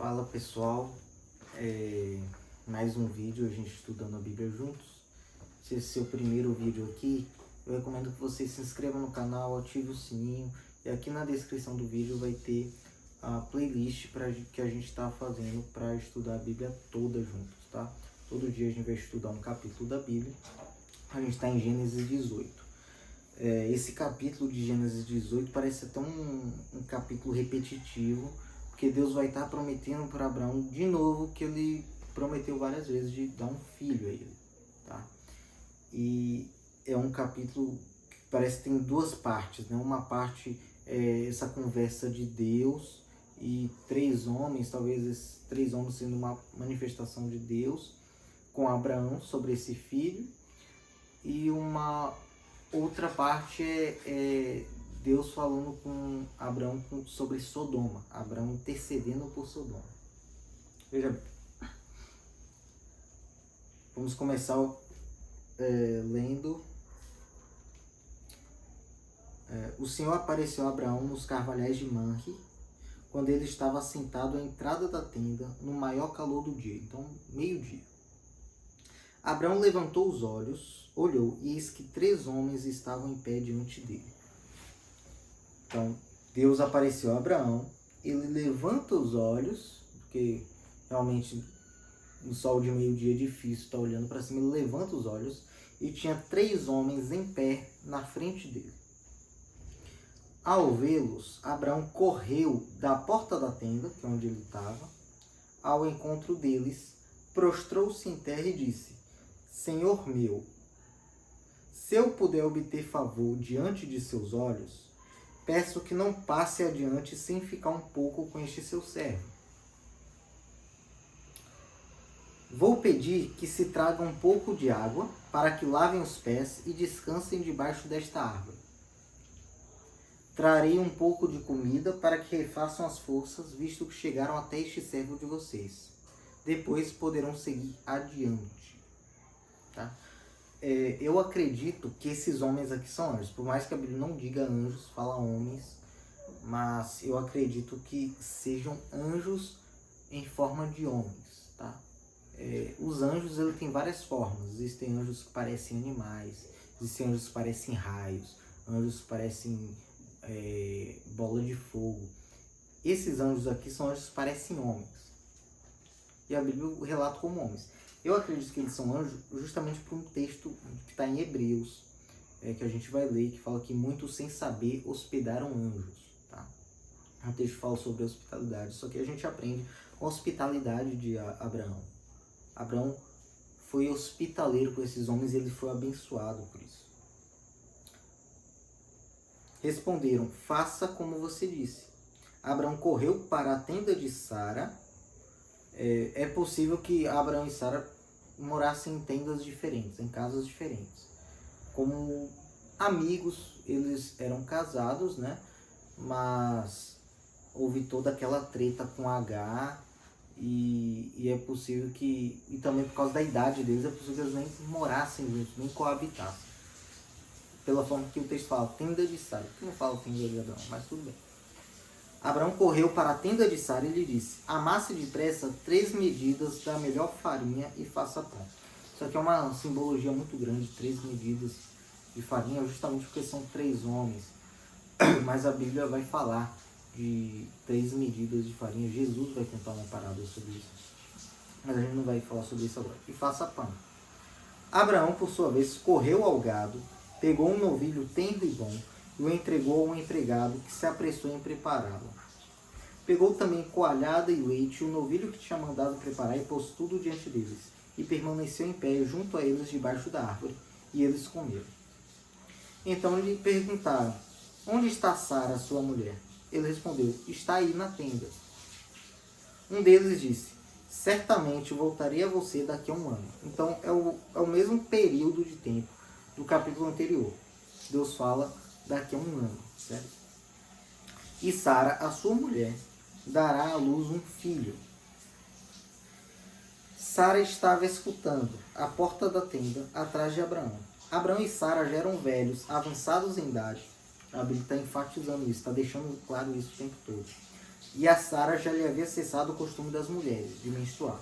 Fala pessoal, mais um vídeo, a gente estudando a Bíblia juntos. Se esse é o seu primeiro vídeo aqui, eu recomendo que você se inscreva no canal, ative o sininho e aqui na descrição do vídeo vai ter a playlist que a gente está fazendo para estudar a Bíblia toda juntos, tá? Todo dia a gente vai estudar um capítulo da Bíblia, a gente está em Gênesis 18. Esse capítulo de Gênesis 18 parece até um capítulo repetitivo, porque Deus vai estar prometendo para Abraão de novo que ele prometeu várias vezes de dar um filho a ele, tá? E é um capítulo que parece que tem duas partes, né? Uma parte é essa conversa de Deus e três homens, talvez esses três homens sendo uma manifestação de Deus com Abraão sobre esse filho, e uma outra parte é Deus falando com Abraão sobre Sodoma, Abraão intercedendo por Sodoma. Veja bem, vamos começar lendo. O Senhor apareceu a Abraão nos carvalhais de Manre, quando ele estava sentado à entrada da tenda, no maior calor do dia, então meio-dia. Abraão levantou os olhos, olhou, e eis que três homens estavam em pé diante dele. Então, Deus apareceu a Abraão, ele levanta os olhos, porque realmente no sol de meio-dia é difícil estar olhando para cima, ele levanta os olhos e tinha três homens em pé na frente dele. Ao vê-los, Abraão correu da porta da tenda, que é onde ele estava, ao encontro deles, prostrou-se em terra e disse: Senhor meu, se eu puder obter favor diante de seus olhos, peço que não passe adiante sem ficar um pouco com este seu servo. Vou pedir que se traga um pouco de água para que lavem os pés e descansem debaixo desta árvore. Trarei um pouco de comida para que refaçam as forças, visto que chegaram até este servo de vocês. Depois poderão seguir adiante. Tá? Eu acredito que esses homens aqui são anjos. Por mais que a Bíblia não diga anjos, fala homens. Mas eu acredito que sejam anjos em forma de homens. Tá? Os anjos ele tem várias formas. Existem anjos que parecem animais. Existem anjos que parecem raios. Anjos que parecem bola de fogo. Esses anjos aqui são anjos que parecem homens. E a Bíblia relata como homens. Eu acredito que eles são anjos justamente por um texto que está em Hebreus, que a gente vai ler, que fala que muitos sem saber hospedaram anjos. Tá? Um texto que fala sobre hospitalidade, só que a gente aprende a hospitalidade de Abraão. Abraão foi hospitaleiro com esses homens e ele foi abençoado por isso. Responderam: faça como você disse. Abraão correu para a tenda de Sara. É possível que Abraão e Sara morassem em tendas diferentes, em casas diferentes. Como amigos, eles eram casados, né? Mas houve toda aquela treta com Agar e é possível que, e também por causa da idade deles, é possível que eles nem morassem juntos, nem coabitassem. Pela forma que o texto fala, tenda de Sara. Por que não fala tenda de Abraão? Mas tudo bem. Abraão correu para a tenda de Sara e lhe disse: amasse depressa 3 medidas da melhor farinha e faça pão. Isso aqui é uma simbologia muito grande, 3 medidas de farinha, justamente porque são 3 homens. Mas a Bíblia vai falar de 3 medidas de farinha. Jesus vai contar uma parada sobre isso. Mas a gente não vai falar sobre isso agora. E faça pão. Abraão, por sua vez, correu ao gado, pegou um novilho tenro e bom, e o entregou a um empregado que se apressou em prepará-lo. Pegou também coalhada e leite, e o novilho que tinha mandado preparar, e pôs tudo diante deles, e permaneceu em pé junto a eles debaixo da árvore, e eles comeram. Então lhe perguntaram: onde está Sara, sua mulher? Ele respondeu: está aí na tenda. Um deles disse: certamente voltarei a você daqui a um ano. Então é o mesmo período de tempo do capítulo anterior. Deus fala daqui a um ano, certo? E Sara, a sua mulher, dará à luz um filho. Sara estava escutando à porta da tenda, atrás de Abraão. Abraão e Sara já eram velhos, avançados em idade. A Bíblia está enfatizando isso, está deixando claro isso o tempo todo. e a Sara já lhe havia cessado o costume das mulheres, de menstruar.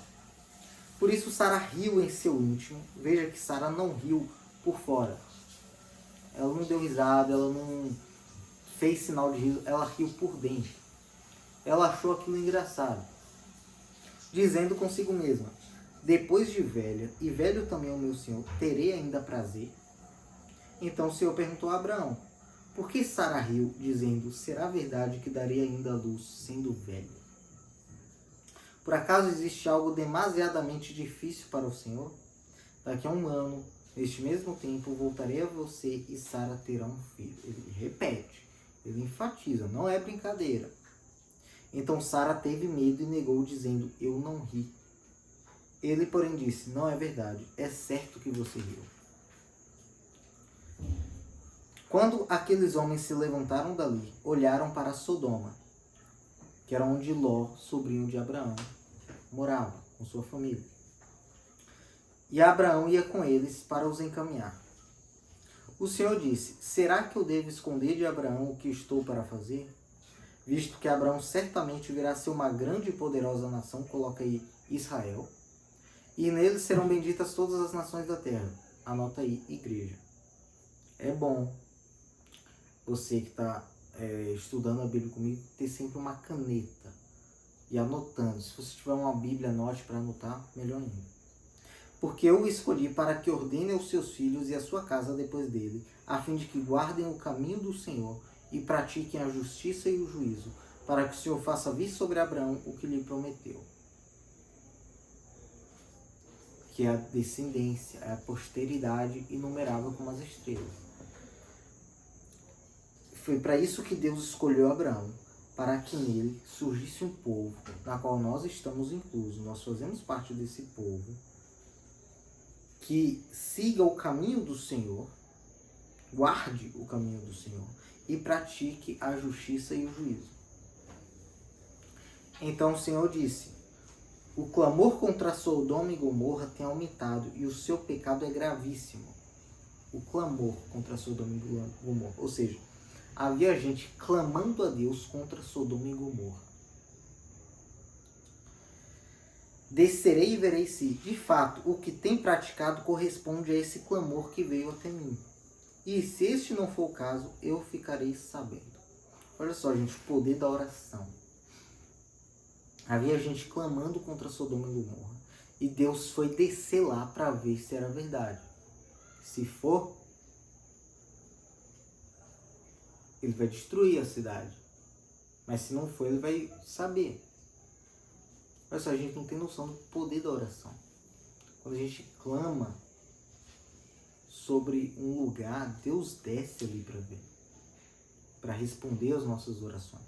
Por isso Sara riu em seu íntimo. Veja que Sara não riu por fora. Ela não deu risada, ela não fez sinal de riso, ela riu por dentro. Ela achou aquilo engraçado, dizendo consigo mesma: depois de velha, e velho também o meu senhor, terei ainda prazer? Então o Senhor perguntou a Abraão: por que Sara riu, dizendo: será verdade que darei ainda a luz, sendo velha? Por acaso existe algo demasiadamente difícil para o Senhor? Daqui a 1 ano, neste mesmo tempo, voltarei a você e Sara terá um filho. Ele repete, ele enfatiza, não é brincadeira. Então Sara teve medo e negou, dizendo: eu não ri. Ele, porém, disse: não é verdade, é certo que você riu. Quando aqueles homens se levantaram dali, olharam para Sodoma, que era onde Ló, sobrinho de Abraão, morava com sua família. E Abraão ia com eles para os encaminhar. O Senhor disse: será que eu devo esconder de Abraão o que estou para fazer? Visto que Abraão certamente virá ser uma grande e poderosa nação, coloca aí Israel, e nele serão benditas todas as nações da terra. Anota aí, igreja. É bom você que está estudando a Bíblia comigo ter sempre uma caneta e anotando. Se você tiver uma Bíblia, anote para anotar, melhor ainda. Porque eu o escolhi para que ordene aos seus filhos e à sua casa depois dele, a fim de que guardem o caminho do Senhor e pratiquem a justiça e o juízo, para que o Senhor faça vir sobre Abraão o que lhe prometeu. Que é a descendência, é a posteridade inumerável como as estrelas. Foi para isso que Deus escolheu Abraão, para que nele surgisse um povo, na qual nós estamos inclusos. Nós fazemos parte desse povo, que siga o caminho do Senhor, guarde o caminho do Senhor e pratique a justiça e o juízo. Então o Senhor disse: o clamor contra Sodoma e Gomorra tem aumentado e o seu pecado é gravíssimo. O clamor contra Sodoma e Gomorra, ou seja, havia gente clamando a Deus contra Sodoma e Gomorra. Descerei e verei se, de fato, o que tem praticado corresponde a esse clamor que veio até mim. E se este não for o caso, eu ficarei sabendo. Olha só, gente, o poder da oração. Havia gente clamando contra Sodoma e Gomorra. E Deus foi descer lá para ver se era verdade. Se for, ele vai destruir a cidade. Mas se não for, ele vai saber. Olha só, a gente não tem noção do poder da oração. Quando a gente clama sobre um lugar, Deus desce ali para ver, para responder às nossas orações.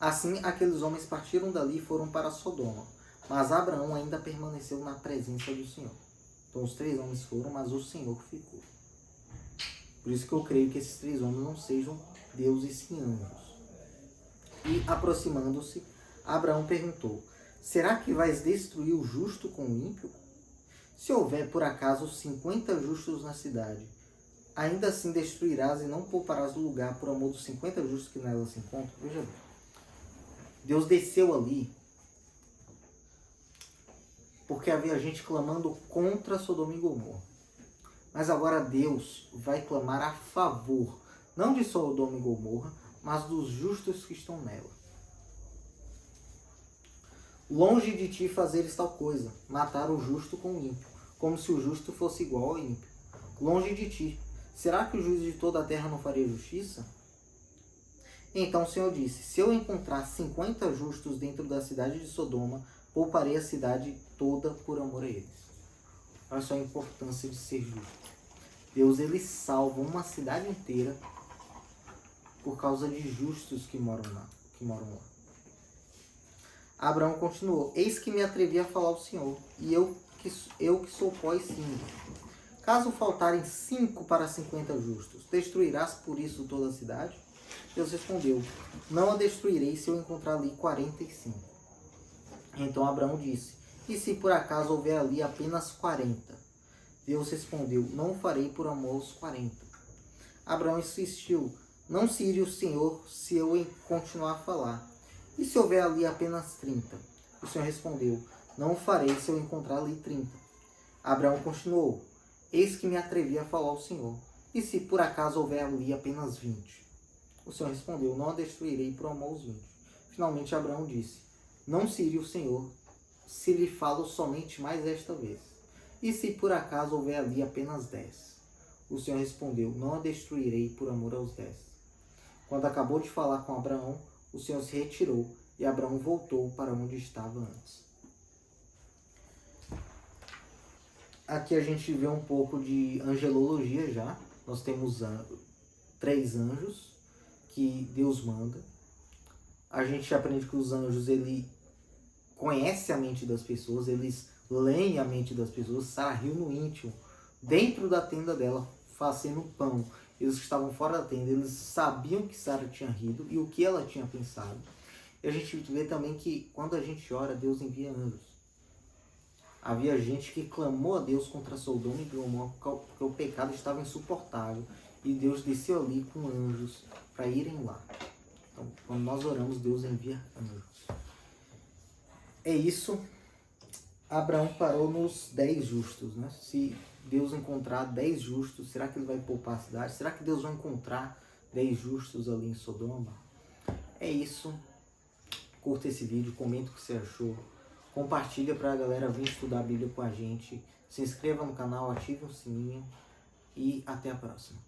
Assim, aqueles homens partiram dali e foram para Sodoma, mas Abraão ainda permaneceu na presença do Senhor. Então os 3 homens foram, mas o Senhor ficou. Por isso que eu creio que esses 3 homens não sejam deuses sim anjos. E aproximando-se, Abraão perguntou: será que vais destruir o justo com o ímpio? Se houver por acaso 50 justos na cidade, ainda assim destruirás e não pouparás o lugar por amor dos 50 justos que nela se encontram? Veja bem, Deus desceu ali porque havia gente clamando contra Sodoma e Gomorra. Mas agora Deus vai clamar a favor, não de Sodoma e Gomorra, mas dos justos que estão nela. Longe de ti fazeres tal coisa, matar o justo com o ímpio, como se o justo fosse igual ao ímpio. Longe de ti. Será que o juiz de toda a terra não faria justiça? Então o Senhor disse: se eu encontrar 50 justos dentro da cidade de Sodoma, pouparei a cidade toda por amor a eles. Olha só a importância de ser justo. Deus, ele salva uma cidade inteira por causa de justos que moram lá. Abraão continuou: eis que me atrevi a falar ao Senhor, e eu que sou pó e cinza. Caso faltarem 5 para 50 justos, destruirás por isso toda a cidade? Deus respondeu: não a destruirei se eu encontrar ali 45. Então Abraão disse: e se por acaso houver ali apenas 40? Deus respondeu: não o farei por amor aos 40. Abraão insistiu: não se ire o Senhor se eu continuar a falar. E se houver ali apenas 30? O Senhor respondeu: não o farei se eu encontrar ali 30. Abraão continuou: eis que me atrevi a falar ao Senhor. E se por acaso houver ali apenas 20? O Senhor respondeu: não a destruirei por amor aos 20. Finalmente Abraão disse: não se ire o Senhor, se lhe falo somente mais esta vez. E se por acaso houver ali apenas 10? O Senhor respondeu: não a destruirei por amor aos 10. Quando acabou de falar com Abraão, o Senhor se retirou e Abraão voltou para onde estava antes. Aqui a gente vê um pouco de angelologia já. Nós temos 3 anjos que Deus manda. A gente aprende que os anjos, ele conhece a mente das pessoas, eles leem a mente das pessoas. Sara riu no íntimo, dentro da tenda dela, fazendo pão. Eles que estavam fora da tenda, eles sabiam que Sara tinha rido e o que ela tinha pensado. E a gente vê também que quando a gente ora, Deus envia anjos. Havia gente que clamou a Deus contra Sodoma e Gomorra porque o pecado estava insuportável. E Deus desceu ali com anjos para irem lá. Então, quando nós oramos, Deus envia anjos. É isso. Abraão parou nos 10 justos, né? Se Deus encontrar 10 justos, será que ele vai poupar a cidade? Será que Deus vai encontrar 10 justos ali em Sodoma? É isso. Curta esse vídeo, comenta o que você achou. Compartilha para a galera vir estudar a Bíblia com a gente. Se inscreva no canal, ative o sininho e até a próxima.